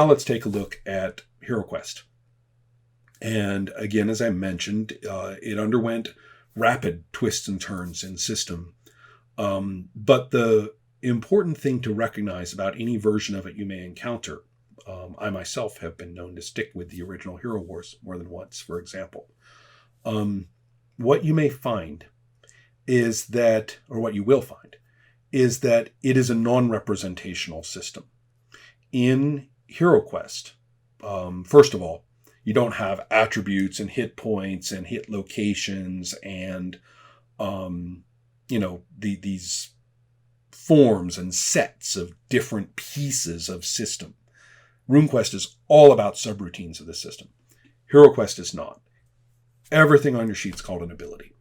now let's take a look at HeroQuest. And again, as I mentioned, it underwent rapid twists and turns in system. But the important thing to recognize about any version of it you may encounter, I myself have been known to stick with the original Hero Wars more than once, for example. What you may find is that, or what you will find, is that it is a non-representational system. In HeroQuest, first of all, you don't have attributes and hit points and hit locations and, these forms and sets of different pieces of system. RuneQuest is all about subroutines of the system. HeroQuest is not. Everything on your sheet's called an ability.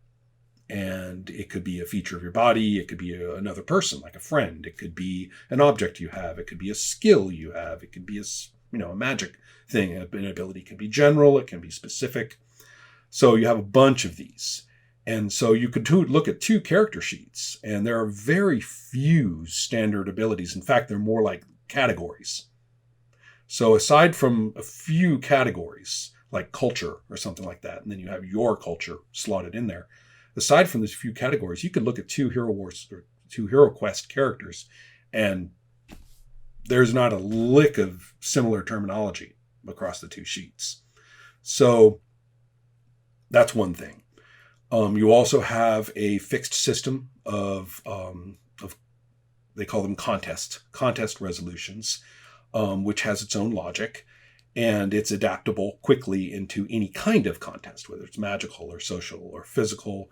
And it could be a feature of your body. It could be another person, like a friend. It could be an object you have. It could be a skill you have. It could be a magic thing. An ability can be general. It can be specific. So you have a bunch of these. And so you could look at 2 character sheets, and there are very few standard abilities. In fact, they're more like categories. So aside from a few categories, like culture or something like that, and then you have your culture slotted in there, aside from these few categories, you could look at 2 Hero Wars or 2 HeroQuest characters, and there's not a lick of similar terminology across the 2 sheets. So that's one thing. You also have a fixed system of they call them contest resolutions, which has its own logic, and it's adaptable quickly into any kind of contest, whether it's magical or social or physical.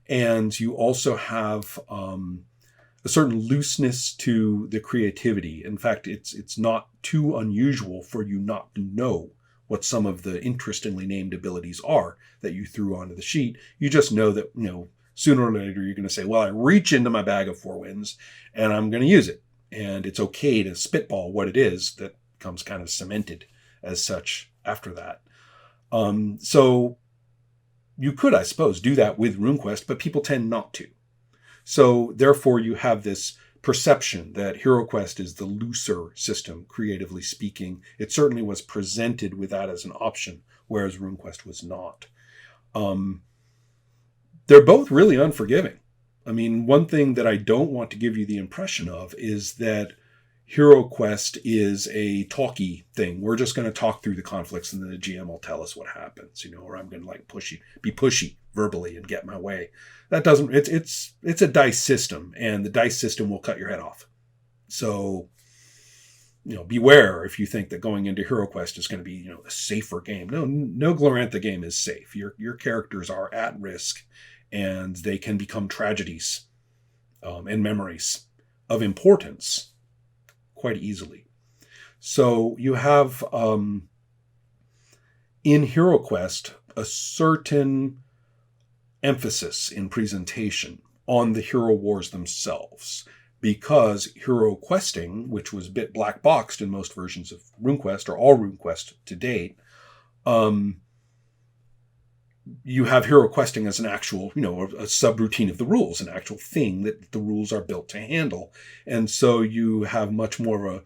And you also have a certain looseness to the creativity. In fact, it's not too unusual for you not to know what some of the interestingly named abilities are that you threw onto the sheet. You just know that, sooner or later you're going to say, well, I reach into my bag of 4 winds and I'm going to use it. And it's okay to spitball what it is that comes kind of cemented as such after that. So you could, I suppose, do that with RuneQuest, but people tend not to. So therefore you have this perception that HeroQuest is the looser system, creatively speaking. It certainly was presented with that as an option, whereas RuneQuest was not. They're both really unforgiving. I mean, one thing that I don't want to give you the impression of is that HeroQuest is a talky thing. We're just going to talk through the conflicts and then the GM will tell us what happens, or I'm going to be pushy verbally and get my way. That doesn't, it's a dice system, and the dice system will cut your head off. So, beware if you think that going into HeroQuest is going to be, a safer game. No Glorantha game is safe. Your characters are at risk, and they can become tragedies and memories of importance quite easily. So you have in HeroQuest a certain emphasis in presentation on the Hero Wars themselves, because Hero Questing, which was a bit black boxed in most versions of RuneQuest, or all RuneQuest to date, you have Hero Questing as an actual, a subroutine of the rules, an actual thing that the rules are built to handle. And so you have much more of a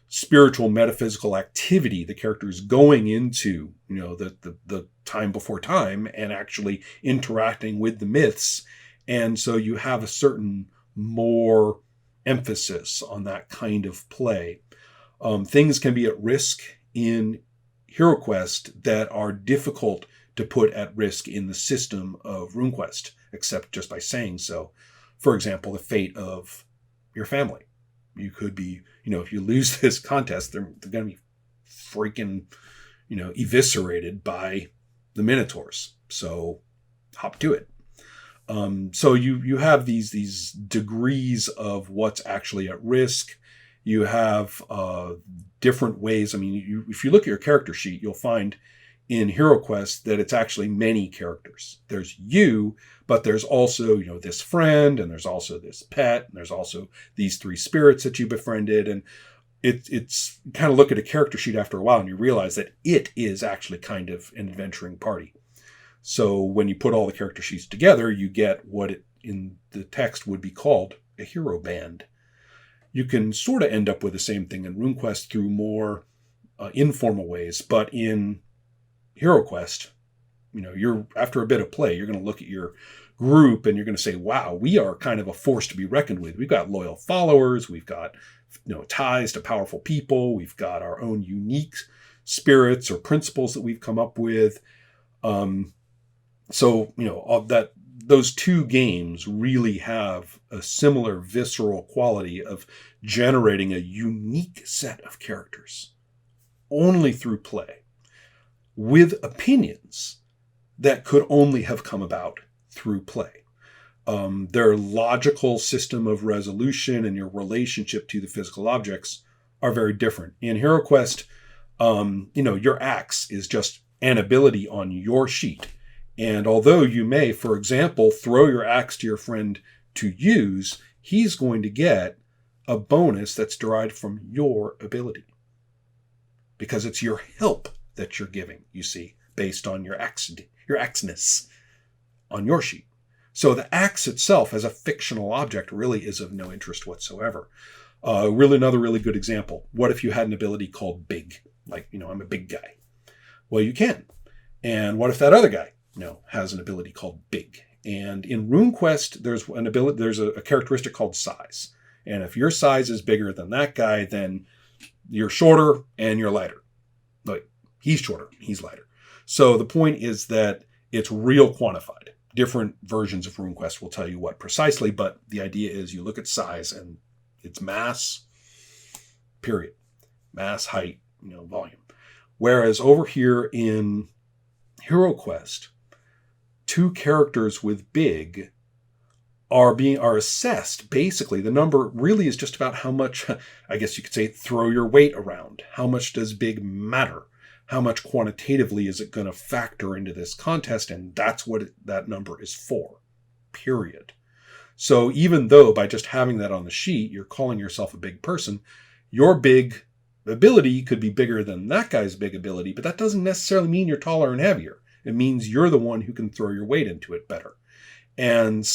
spiritual, metaphysical activity. The character is going into, the time before time and actually interacting with the myths. And so you have a certain more emphasis on that kind of play. Things can be at risk in HeroQuest that are difficult to put at risk in the system of RuneQuest, except just by saying so. For example, the fate of your family. You could be, if you lose this contest, they're going to be freaking, eviscerated by the Minotaurs. So hop to it. So you have these degrees of what's actually at risk. You have different ways. I mean, if you look at your character sheet, you'll find in HeroQuest that it's actually many characters. There's you, but there's also, this friend, and there's also this pet, and there's also these 3 spirits that you befriended. And it's kind of look at a character sheet after a while and you realize that it is actually kind of an adventuring party. So when you put all the character sheets together, you get what in the text would be called a hero band. You can sort of end up with the same thing in RuneQuest through more informal ways. But in HeroQuest, you're after a bit of play, you're going to look at your group and you're going to say, wow, we are kind of a force to be reckoned with. We've got loyal followers. We've got ties to powerful people. We've got our own unique spirits or principles that we've come up with. All that, those two games really have a similar visceral quality of generating a unique set of characters only through play, with opinions that could only have come about through play. Their logical system of resolution and your relationship to the physical objects are very different. In HeroQuest, your axe is just an ability on your sheet. And although you may, for example, throw your axe to your friend to use, he's going to get a bonus that's derived from your ability. Because it's your help that you're giving, you see, based on your axeness on your sheet. So the axe itself as a fictional object really is of no interest whatsoever. Another really good example. What if you had an ability called big? Like, I'm a big guy. Well, you can. And what if that other guy, has an ability called big? And in RuneQuest, there's a characteristic called size. And if your size is bigger than that guy, then you're shorter and you're lighter. Like, he's shorter, he's lighter. So the point is that it's real quantified. Different versions of RuneQuest will tell you what precisely, but the idea is you look at size and it's mass, period. Mass, height, volume. Whereas over here in HeroQuest, two characters with big are assessed. Basically, the number really is just about how much, I guess you could say, throw your weight around. How much does big matter? How much quantitatively is it going to factor into this contest? And that's what that number is for, period. So even though by just having that on the sheet, you're calling yourself a big person, your big ability could be bigger than that guy's big ability, but that doesn't necessarily mean you're taller and heavier. It means you're the one who can throw your weight into it better. And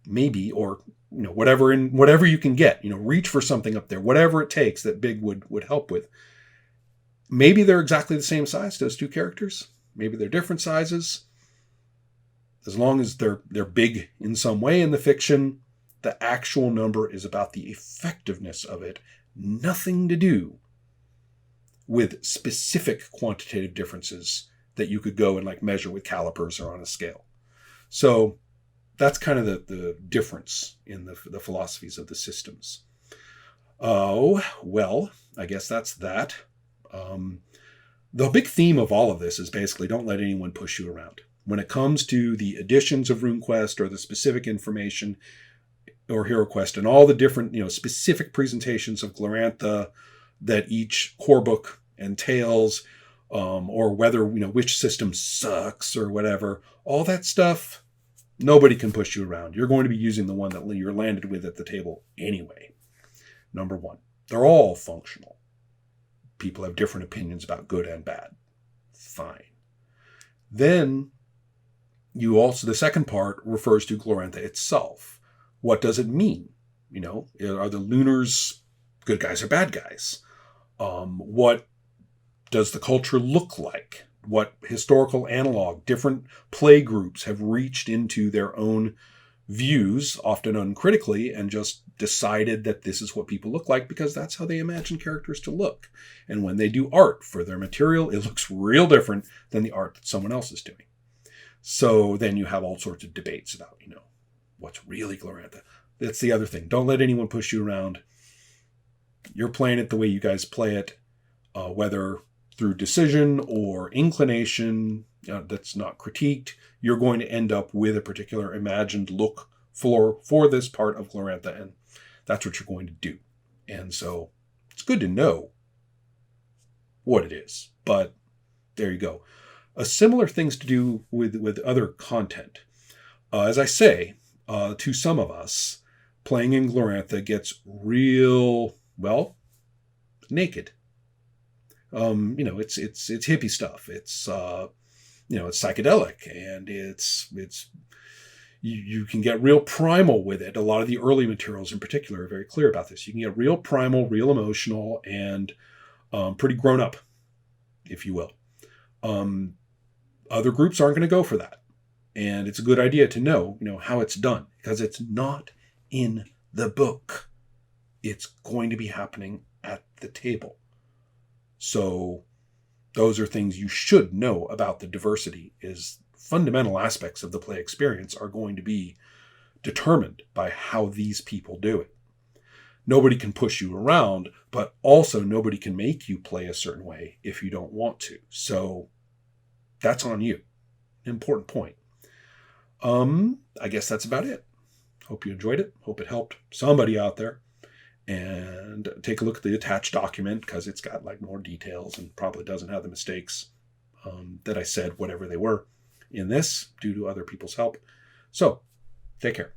maybe, or whatever you can get, reach for something up there, whatever it takes that big would help with. Maybe they're exactly the same size, those two characters. Maybe they're different sizes. As long as they're big in some way in the fiction, the actual number is about the effectiveness of it. Nothing to do with specific quantitative differences that you could go and measure with calipers or on a scale. So that's kind of the difference in the philosophies of the systems. Oh, well, I guess that's that. The big theme of all of this is basically don't let anyone push you around. When it comes to the editions of RuneQuest or the specific information or HeroQuest and all the different, specific presentations of Glorantha that each core book entails, or whether, which system sucks or whatever, all that stuff, nobody can push you around. You're going to be using the one that you're landed with at the table anyway. Number one, they're all functional. People have different opinions about good and bad. Fine. Then the second part refers to Glorantha itself. What does it mean? Are the Lunars good guys or bad guys? What does the culture look like? What historical analog, different play groups have reached into their own views, often uncritically, and just decided that this is what people look like because that's how they imagine characters to look. And when they do art for their material, it looks real different than the art that someone else is doing. So then you have all sorts of debates about, what's really Glorantha. That's the other thing. Don't let anyone push you around. You're playing it the way you guys play it, whether through decision or inclination, that's not critiqued. You're going to end up with a particular imagined look for this part of Glorantha, and that's what you're going to do. And so it's good to know what it is, but there you go. Similar things to do with other content. As I say, to some of us, playing in Glorantha gets real, naked. It's hippie stuff. It's it's psychedelic, and it's you can get real primal with it. A lot of the early materials in particular are very clear about this. You can get real primal, real emotional, and Pretty grown up, if you will. Other groups aren't going to go for that. And it's a good idea to know, how it's done, because it's not in the book. It's going to be happening at the table. So those are things you should know about the diversity. Is fundamental aspects of the play experience are going to be determined by how these people do it. Nobody can push you around, but also nobody can make you play a certain way if you don't want to. So that's on you. Important point. I guess that's about it. Hope you enjoyed it. Hope it helped somebody out there. And take a look at the attached document, because it's got more details and probably doesn't have the mistakes that I said, whatever they were, in this, due to other people's help. So, take care.